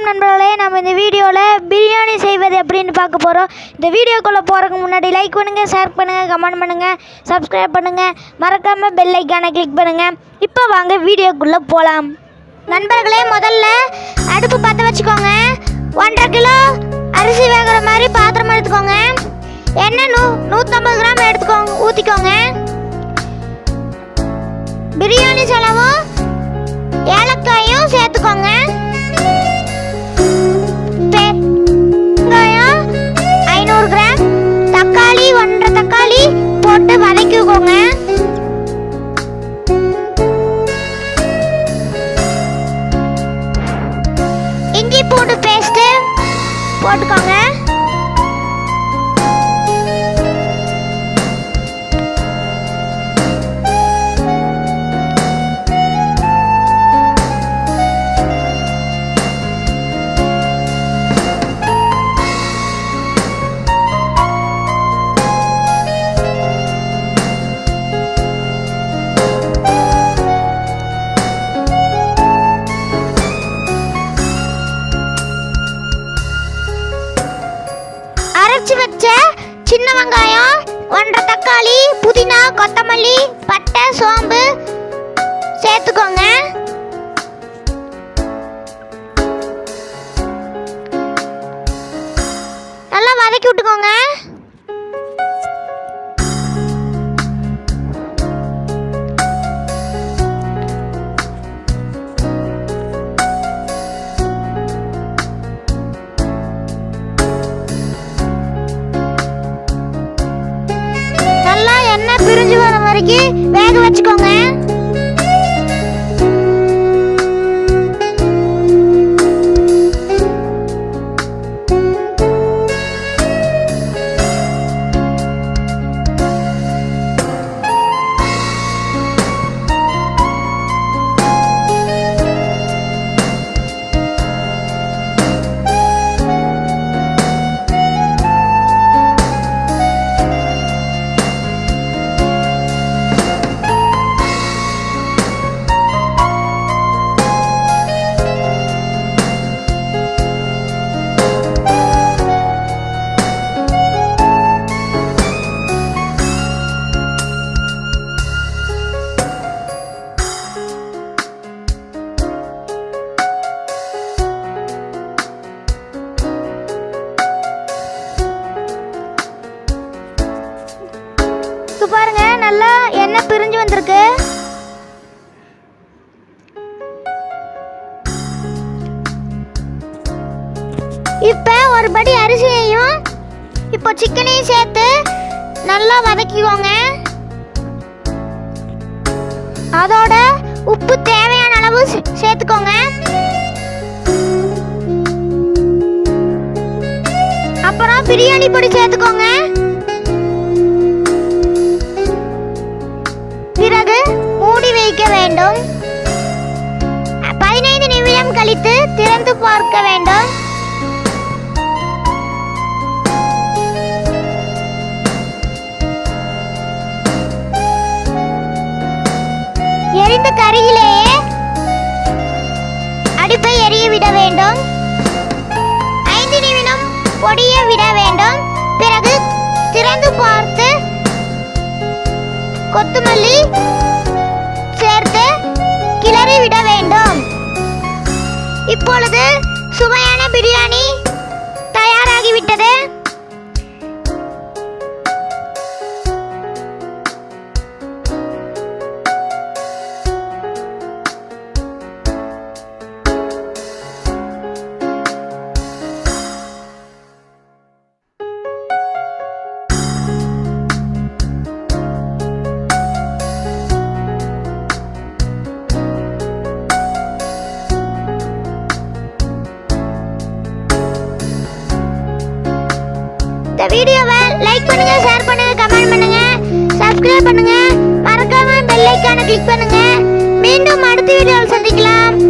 வணக்கம் நண்பர்களே, நம்ம இந்த வீடியோவில் பிரியாணி செய்வது எப்படின்னு பார்க்க போகிறோம். இந்த வீடியோக்குள்ளே போகிறதுக்கு முன்னாடி லைக் பண்ணுங்கள், ஷேர் பண்ணுங்கள், கமெண்ட் பண்ணுங்கள், சப்ஸ்கிரைப் பண்ணுங்கள், மறக்காமல் பெல் ஐக்கானை கிளிக் பண்ணுங்கள். இப்போ வாங்க வீடியோக்குள்ளே போகலாம். நண்பர்களே, முதல்ல அடுப்பு பற்ற வச்சுக்கோங்க. 1.5 கிலோ அரிசி வேகிற மாதிரி பாத்திரம் எடுத்துக்கோங்க. எண்ணெய் 150 கிராம் எடுத்துக்கோங்க, ஊற்றிக்கோங்க. பிரியாணி செலவும் ஏலக்காயும் சேர்த்துக்கோங்க. வெங்காயம் 500 கிராம், தக்காளி 1.5 தக்காளி போட்டு வதக்கிக்கோங்க. இஞ்சி பூண்டு பேஸ்ட் போட்டுக்கோங்க. அரைச்சி வச்ச சின்ன வெங்காயம், 1.5 தக்காளி, புதினா, கொத்தமல்லி, பட்டை, சோம்பு சேர்த்துக்கோங்க. நல்லா வதக்கி விட்டுக்கோங்க. எண்ணெய் பிரிஞ்சு வர வரைக்கும் வேக வச்சுக்கோங்க. பாருங்க, நல்லா எண்ணெய் பிரிஞ்சு வந்திருக்கு. இப்ப ஒரு படி அரிசியையும் இப்போ சிக்கனையும் சேர்த்து நல்லா வதக்கிக்கோங்க. அதோட உப்பு தேவையான அளவு சேர்த்துக்கோங்க. அப்புறம் பிரியாணி பொடி சேர்த்துக்கோங்க. பிறகு மூடி வைக்க வேண்டும். 15 நிமிடம் கழித்து திறந்து பார்க்க வேண்டும். எரிந்த கரியிலேயே அடுப்பை எரிய விட வேண்டும். 5 நிமிடம் பொடிய விட வேண்டும். பிறகு திறந்து பார்த்து கொத்தமல்லி சேர்த்து கிளறி விட வேண்டும். இப்பொழுது சுவையான பிரியாணி தயாராகிவிட்டது. இந்த வீடியோவை லைக் பண்ணுங்க, ஷேர் பண்ணுங்க, கமெண்ட் பண்ணுங்க, சப்ஸ்கிரைப் பண்ணுங்க, மறக்காம பெல் ஐகானை கிளிக் பண்ணுங்க. மீண்டும் அடுத்த வீடியோவில் சந்திக்கலாம்.